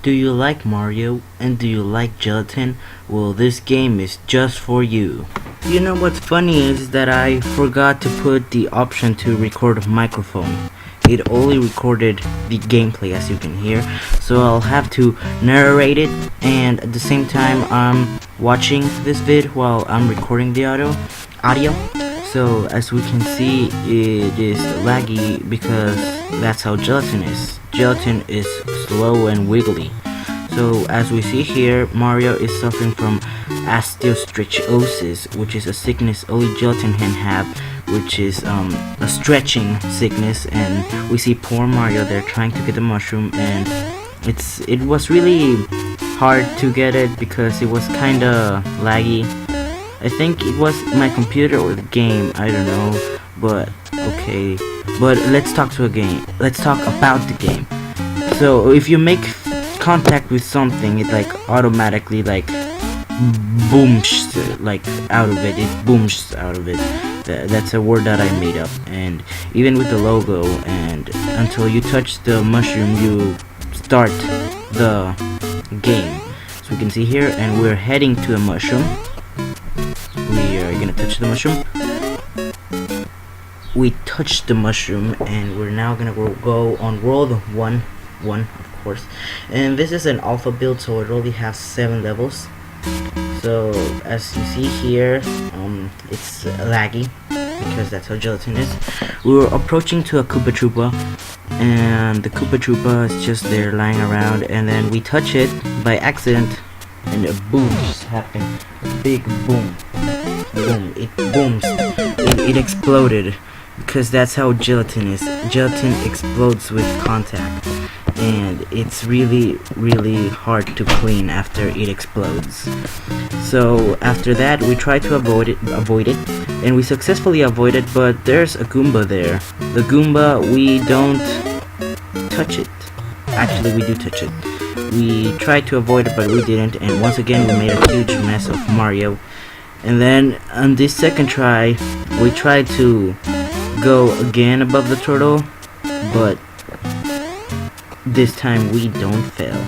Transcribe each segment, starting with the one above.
Do you like Mario and do you like gelatin? Well, this game is just for you. You know what's funny is that I forgot to put the option to record microphone. It only recorded the gameplay, as you can hear, so I'll have to narrate it, and at the same time I'm watching this vid while I'm recording the audio. So as we can see, it is laggy because that's how gelatin is. Gelatin is slow and wiggly. So as we see here, Mario is suffering from osteoarthritis, which is a sickness only gelatin can have, which is a stretching sickness. And we see poor Mario there trying to get the mushroom, and it was really hard to get it because it was kinda laggy. I think it was my computer or the game, I don't know, but okay. But let's talk about the game. So if you make contact with something, it like automatically like booms like out of it. It booms out of it. That's a word that I made up. And even with the logo, and until you touch the mushroom, you start the game. So we can see here, and we're heading to a mushroom. We are gonna touch the mushroom. We touched the mushroom, and we're now gonna go on world 1, of course. And this is an alpha build, so it only has 7 levels. So as you see here, it's laggy because that's how gelatin is. We were approaching to a Koopa Troopa, and the Koopa Troopa is just there lying around, and then we touch it by accident, and a boom just happened. A big boom. Boom. It booms. It exploded because that's how gelatin is. Gelatin explodes with contact, and it's really hard to clean after it explodes. So after that, we try to avoid it, and we successfully avoid it. But there's a Goomba there. The Goomba, we don't touch it. Actually, we do touch it. We tried to avoid it, but we didn't, and once again we made a huge mess of Mario. And then on this second try, we tried to go again above the turtle, but this time we don't fail.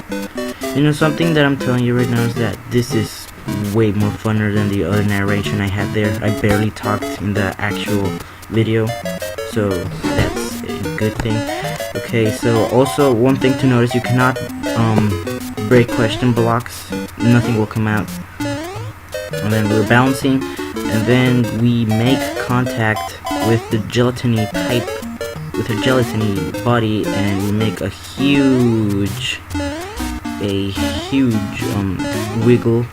You know, something that I'm telling you right now is that this is way more funner than the other narration I had there. I barely talked in the actual video, so that's a good thing. Okay, so also one thing to notice, you cannot break question blocks. Nothing will come out. And then we're bouncing, and then we make contact with the gelatiny pipe, with her gelatiny body, and we make a huge wiggle.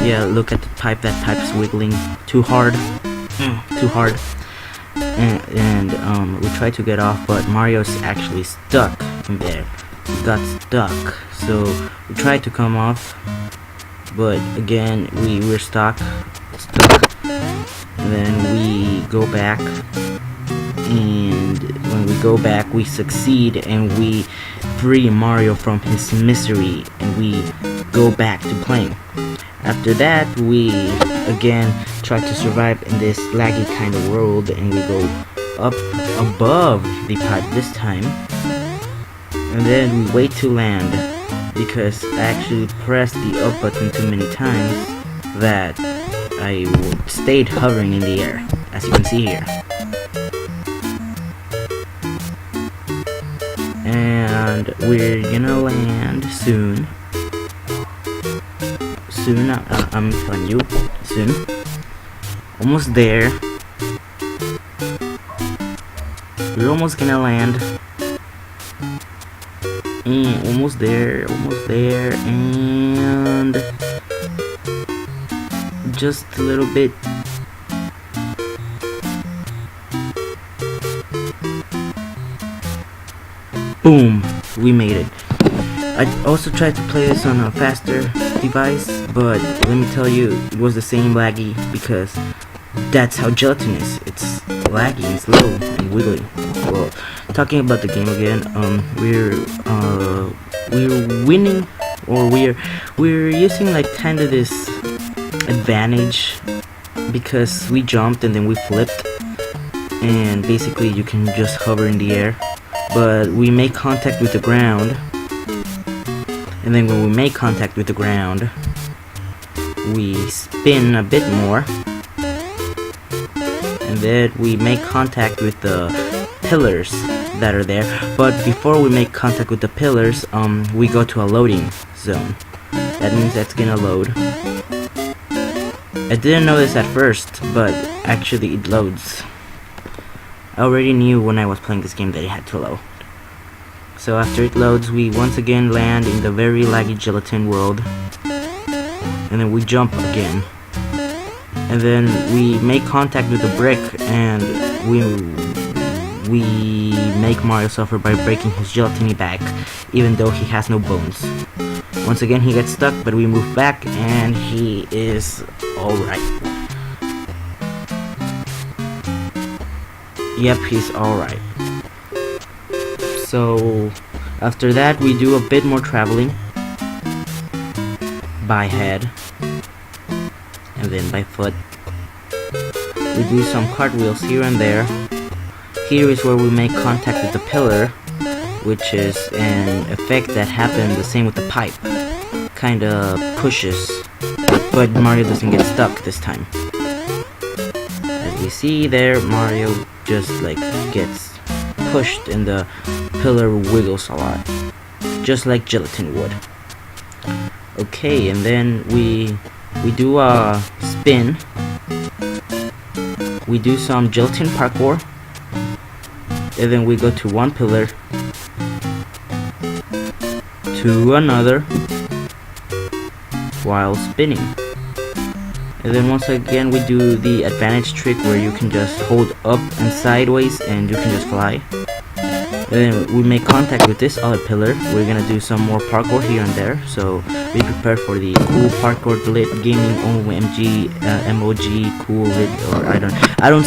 Yeah, look at the pipe. That pipe's wiggling too hard. And we try to get off, but Mario's actually stuck in there. He got stuck, so we tried to come off, but again we were stuck. And then we go back, and when we go back, we succeed, and we free Mario from his misery, and we go back to playing. After that, we again try to survive in this laggy kind of world, and we go up above the pipe this time, and then we wait to land because I actually pressed the up button too many times that I stayed hovering in the air, as you can see here. And we're gonna land soon. I'm telling you, soon. Almost there. We're almost gonna land. Almost there, and just a little bit. Boom! We made it. I also tried to play this on a faster device, but let me tell you, it was the same laggy because that's how gelatin is. It's laggy and slow and wiggly. Well, talking about the game again, we're winning, or we're using like kind of this advantage because we jumped and then we flipped, and basically you can just hover in the air, but we make contact with the ground, and then when we make contact with the ground, we spin a bit more, and then we make contact with the pillars that are there. But before we make contact with the pillars, we go to a loading zone. That means that's gonna load. I didn't know this at first, but actually it loads. I already knew when I was playing this game that it had to load. So after it loads, we once again land in the very laggy gelatin world, and then we jump again, and then we make contact with the brick, and we make Mario suffer by breaking his gelatiny back, even though he has no bones. Once again he gets stuck, but we move back and he is alright. Yep, he's alright. So after that we do a bit more traveling by head and then by foot. We do some cartwheels here and there. Here is where we make contact with the pillar, which is an effect that happened the same with the pipe. Kinda pushes, but Mario doesn't get stuck this time. As we see there, Mario just like gets pushed and the pillar wiggles a lot, just like gelatin would. Okay, and then we do a spin. We do some gelatin parkour, and then we go to one pillar, to another, while spinning. And then once again we do the advantage trick where you can just hold up and sideways and you can just fly. And then we make contact with this other pillar. We're gonna do some more parkour here and there, so be prepared for the cool parkour lit gaming OMG MOG cool lit, or I don't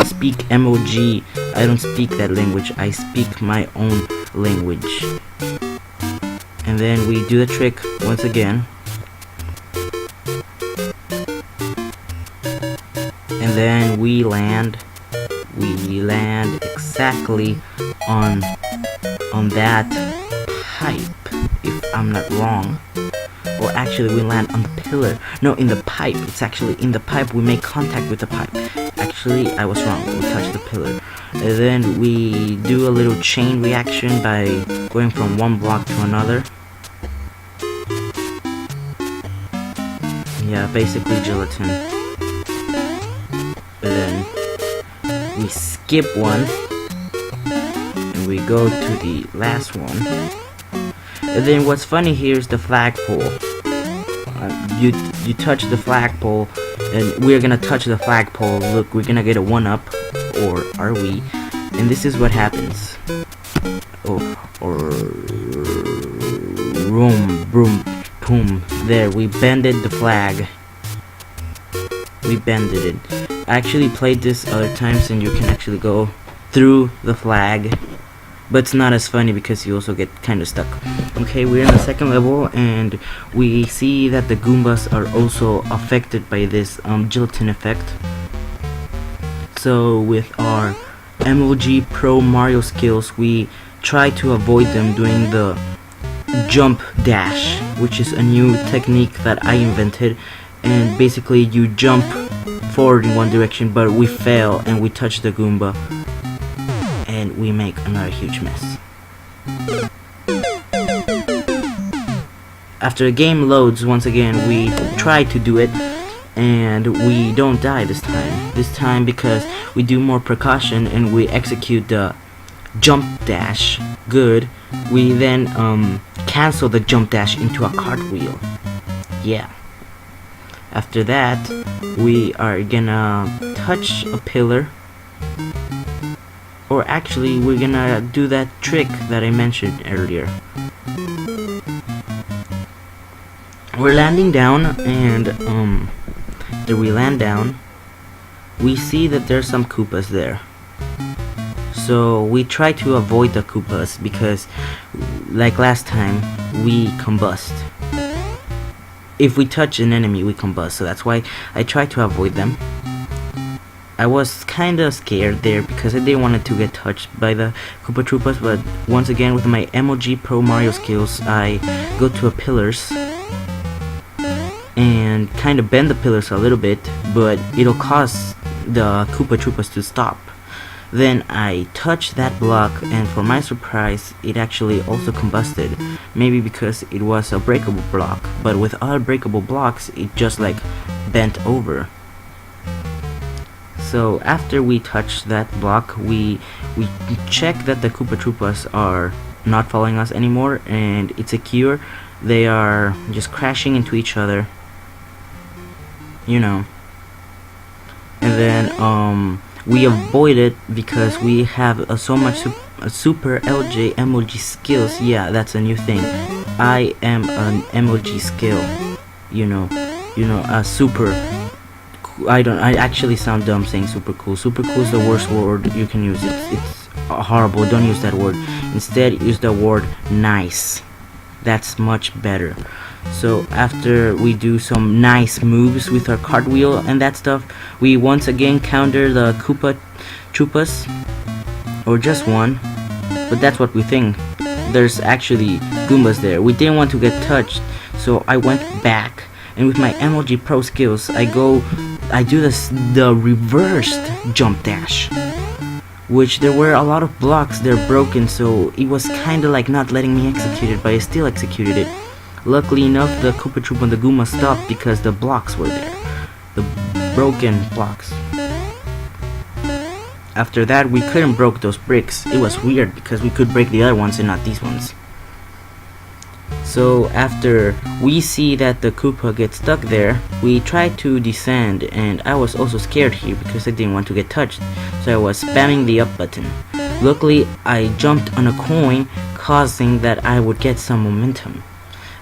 speak MOG. I don't speak that language. I speak my own language. And then we do the trick once again. And then we land exactly on that pipe, if I'm not wrong. Or actually we land on the pillar. No, in the pipe. It's actually in the pipe. We make contact with the pipe. Actually, I was wrong. We touch the pillar. And then we do a little chain reaction by going from one block to another. Yeah, basically gelatin. And then we skip one and we go to the last one. And then what's funny here is the flagpole. You touch the flagpole, and we're gonna touch the flagpole. Look, we're gonna get a 1-up, or are we? And this is what happens. Or room, broom, boom. There, we bended the flag. We bended it. I actually played this other times, and you can actually go through the flag. But it's not as funny because you also get kind of stuck. Okay, we're in the second level, and we see that the Goombas are also affected by this gelatin effect. So with our MLG Pro Mario skills, we try to avoid them doing the jump dash, which is a new technique that I invented. And basically you jump forward in one direction, but we fail and we touch the Goomba. And we make another huge mess. After the game loads, once again, we try to do it, and we don't die this time. This time because we do more precaution and we execute the jump dash good. We then cancel the jump dash into a cartwheel. Yeah. After that, we are gonna touch a pillar. Or actually, we're gonna do that trick that I mentioned earlier. We're landing down, and after we land down, we see that there's some Koopas there. So we try to avoid the Koopas because, like last time, we combust. If we touch an enemy, we combust. So that's why I try to avoid them. I was kinda scared there because I didn't want it to get touched by the Koopa Troopas, but once again with my MLG Pro Mario skills, I go to a pillars and kinda bend the pillars a little bit, but it'll cause the Koopa Troopas to stop. Then I touch that block, and for my surprise, it actually also combusted. Maybe because it was a breakable block, but with other breakable blocks, it just like bent over. So after we touch that block, we check that the Koopa Troopas are not following us anymore, and it's secure. They are just crashing into each other, you know. And then we avoid it because we have so much super LJ MLG skills. Yeah, that's a new thing. I am an MLG skill, you know, a super. I actually sound dumb saying super cool. Super cool is the worst word you can use. It's horrible. Don't use that word. Instead, use the word nice. That's much better. So after we do some nice moves with our cartwheel and that stuff, we once again counter the Koopa Troopas, or just one, but that's what we think. There's actually Goombas there. We didn't want to get touched, so I went back, and with my MLG Pro skills, I do the reversed jump dash, which there were a lot of blocks they're broken, so it was kinda like not letting me execute it, but I still executed it. Luckily enough, the Koopa Troop and the Goomba stopped because the blocks were there, the broken blocks. After that, we couldn't break those bricks. It was weird because we could break the other ones and not these ones. So after we see that the Koopa gets stuck there, we try to descend, and I was also scared here because I didn't want to get touched, so I was spamming the up button. Luckily, I jumped on a coin, causing that I would get some momentum.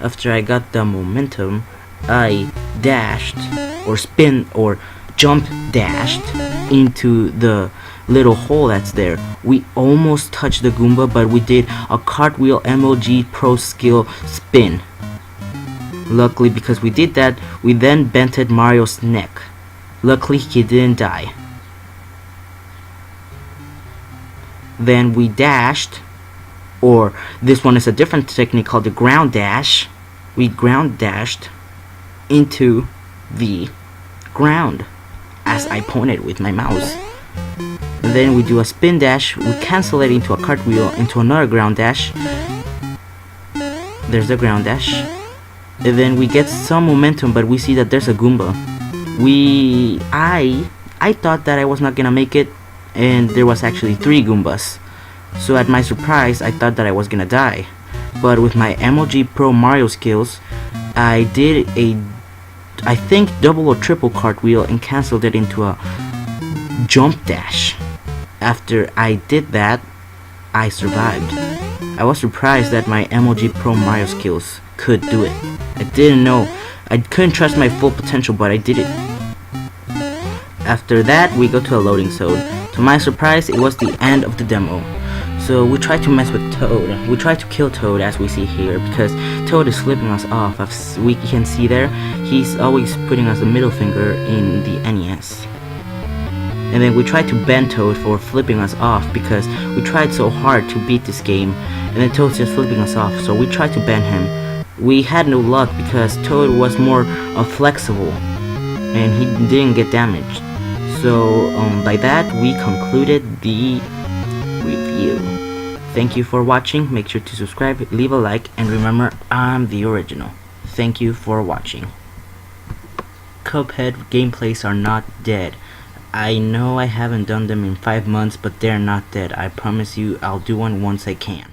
After I got the momentum, I dashed, or spin, or jump dashed into the little hole that's there. We almost touched the Goomba, but we did a cartwheel MLG Pro skill spin. Luckily, because we did that, we then bented Mario's neck. Luckily, he didn't die. Then we dashed, or this one is a different technique called the ground dash. We ground dashed into the ground as I pointed with my mouse. And then we do a spin dash, we cancel it into a cartwheel, into another ground dash. There's the ground dash. And then we get some momentum, but we see that there's a Goomba. I thought that I was not gonna make it, and there was actually 3 Goombas. So at my surprise, I thought that I was gonna die. But with my MLG Pro Mario skills, I did I think double or triple cartwheel and canceled it into a jump dash. After I did that, I survived. I was surprised that my MLG Pro Mario skills could do it. I didn't know. I couldn't trust my full potential, but I did it. After that, we go to a loading zone. To my surprise, it was the end of the demo. So we tried to mess with Toad. We tried to kill Toad, as we see here, because Toad is flipping us off. As we can see there, he's always putting us a middle finger in the NES. And then we tried to ban Toad for flipping us off because we tried so hard to beat this game, and then Toad's just flipping us off, so we tried to ban him. We had no luck because Toad was more flexible and he didn't get damaged. So by that we concluded the review. Thank you for watching. Make sure to subscribe, leave a like, and remember, I'm the original. Thank you for watching. Cuphead gameplays are not dead. I know I haven't done them in 5 months, but they're not dead. I promise you I'll do one once I can.